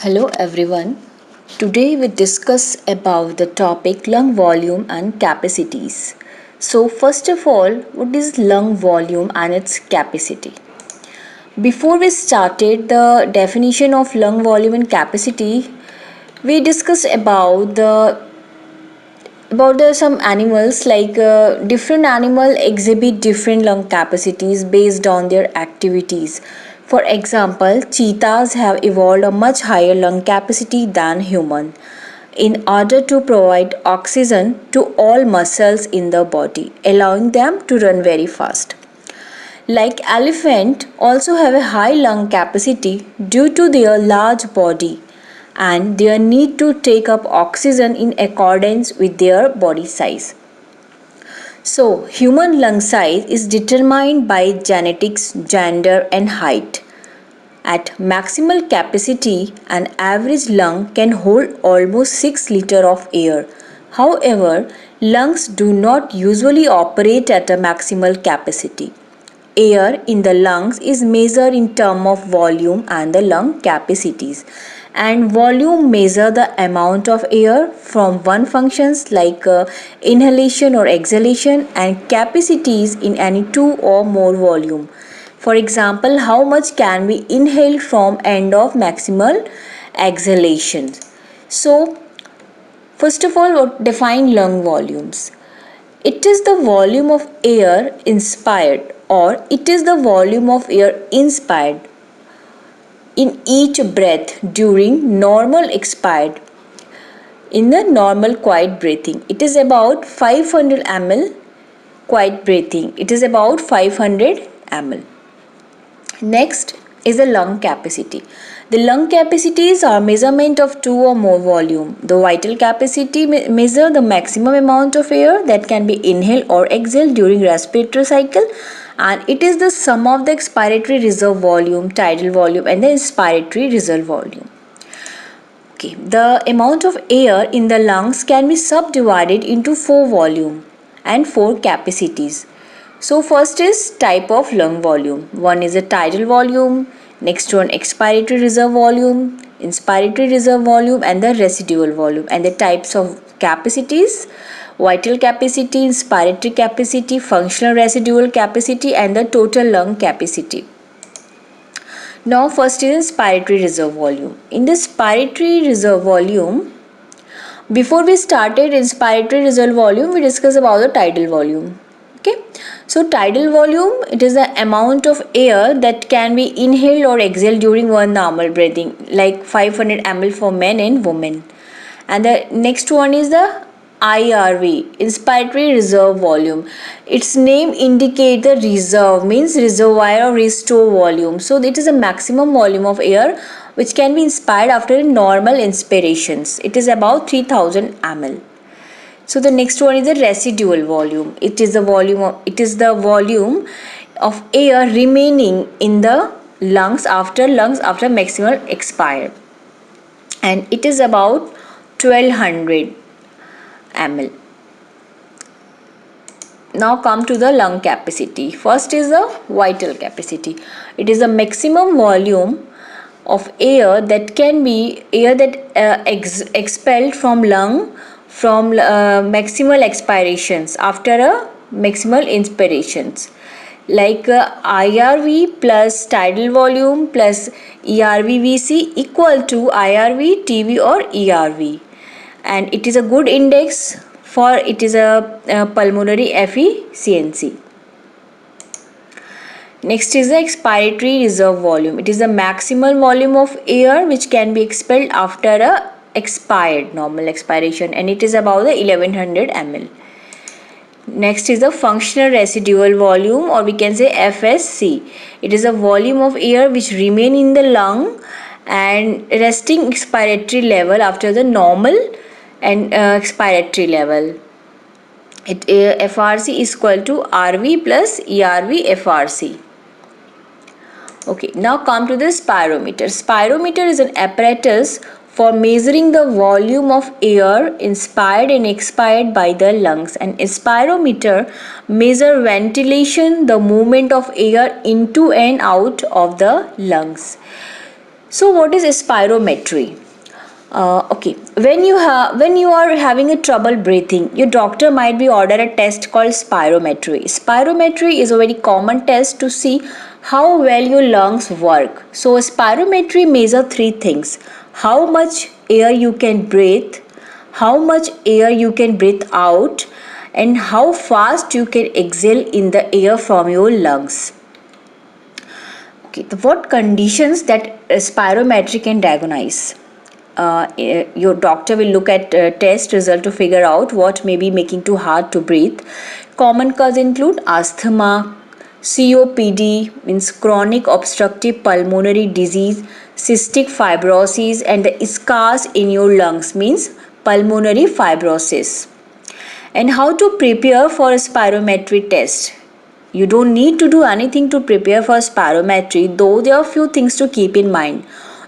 Hello everyone. Today we discuss about the topic lung volume and capacities. So first of all, what is lung volume and its capacity? Before we started the definition of lung volume and capacity, we discussed about some animals like different animal exhibit different lung capacities based on their activities. For example, cheetahs have evolved a much higher lung capacity than human in order to provide oxygen to all muscles in the body, allowing them to run very fast. Like elephant also have a high lung capacity due to their large body and their need to take up oxygen in accordance with their body size. So, human lung size is determined by genetics, gender, and height. At maximal capacity, an average lung can hold almost 6 liters of air. However, lungs do not usually operate at a maximal capacity. Air in the lungs is measured in terms of volume and the lung capacities, and volume measure the amount of air from one functions like inhalation or exhalation, and capacities in any two or more volume. For example, how much can we inhale from end of maximal exhalation. So first of all, define lung volumes. It is the volume of air inspired, or it is the volume of air inspired in each breath during normal expired in the normal quiet breathing. It is about 500 ml. Quiet breathing, it is about 500 ml. Next is the lung capacity. The lung capacities are measurement of two or more volume. The vital capacity measure the maximum amount of air that can be inhaled or exhaled during respiratory cycle, and it is the sum of the expiratory reserve volume, tidal volume, and the inspiratory reserve volume. Okay, the amount of air in the lungs can be subdivided into four volume and four capacities. So first is type of lung volume. One is a tidal volume, next one expiratory reserve volume, inspiratory reserve volume, and the residual volume. And the types of capacities: vital capacity, inspiratory capacity, functional residual capacity, and the total lung capacity. Now first is inspiratory reserve volume. In the inspiratory reserve volume, before we started inspiratory reserve volume, we discussed about the tidal volume. Okay, so tidal volume, it is the amount of air that can be inhaled or exhaled during one normal breathing, like 500 ml for men and women. And the next one is the IRV, inspiratory reserve volume. Its name indicates the reserve, means reservoir or restore volume. So it is a maximum volume of air which can be inspired after normal inspirations. It is about 3000 ml. So the next one is the residual volume. It is the volume of air remaining in the lungs after maximal expired, and it is about 1200 ml. Now come to the lung capacity. First is the vital capacity. It is the maximum volume of air that can be expelled from lung from maximal expirations after a maximal inspirations, like IRV plus tidal volume plus ERVVC equal to IRV, TV or ERV, and it is a good index for it is a pulmonary efficiency. Next is the expiratory reserve volume. It is the maximal volume of air which can be expelled after a expired normal expiration, and it is about the 1100 ml. Next is the functional residual volume, or we can say FSC. It is a volume of air which remain in the lung and resting expiratory level after the normal and expiratory level. FRC is equal to RV plus ERV FRC. Okay, now come to the spirometer. Spirometer is an apparatus for measuring the volume of air inspired and expired by the lungs. And a spirometer measures ventilation, the movement of air into and out of the lungs. So what is spirometry? Okay, when you are having a trouble breathing, your doctor might be order a test called spirometry. Spirometry is a very common test to see how well your lungs work. So spirometry measure three things: how much air you can breathe, how much air you can breathe out, and how fast you can exhale in the air from your lungs. Okay, what conditions that spirometry can diagnose? Your doctor will look at test result to figure out what may be making too hard to breathe. Common cause include asthma, COPD means chronic obstructive pulmonary disease, cystic fibrosis, and the scars in your lungs means pulmonary fibrosis. And how to prepare for a spirometry test? You don't need to do anything to prepare for spirometry, though there are few things to keep in mind.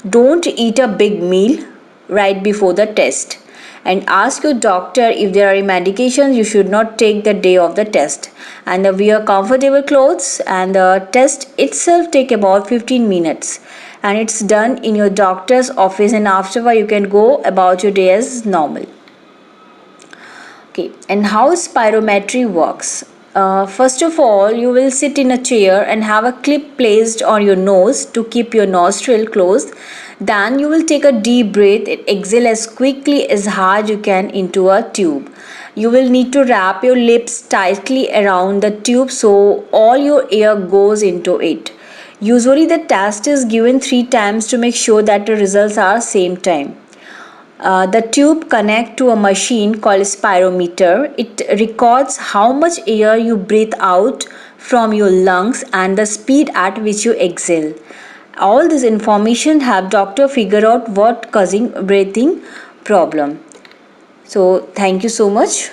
Don't eat a big meal right before the test, and ask your doctor if there are medications you should not take the day of the test, and wear comfortable clothes. And the test itself take about 15 minutes, and it's done in your doctor's office, and afterward you can go about your day as normal. Okay, and how spirometry works? First of all, you will sit in a chair and have a clip placed on your nose to keep your nostril closed. Then you will take a deep breath and exhale as quickly as hard you can into a tube. You will need to wrap your lips tightly around the tube so all your air goes into it. Usually the test is given 3 times to make sure that the results are same time. The tube connects to a machine called spirometer. It records how much air you breathe out from your lungs and the speed at which you exhale. All this information help doctor figure out what causing breathing problem. So thank you so much.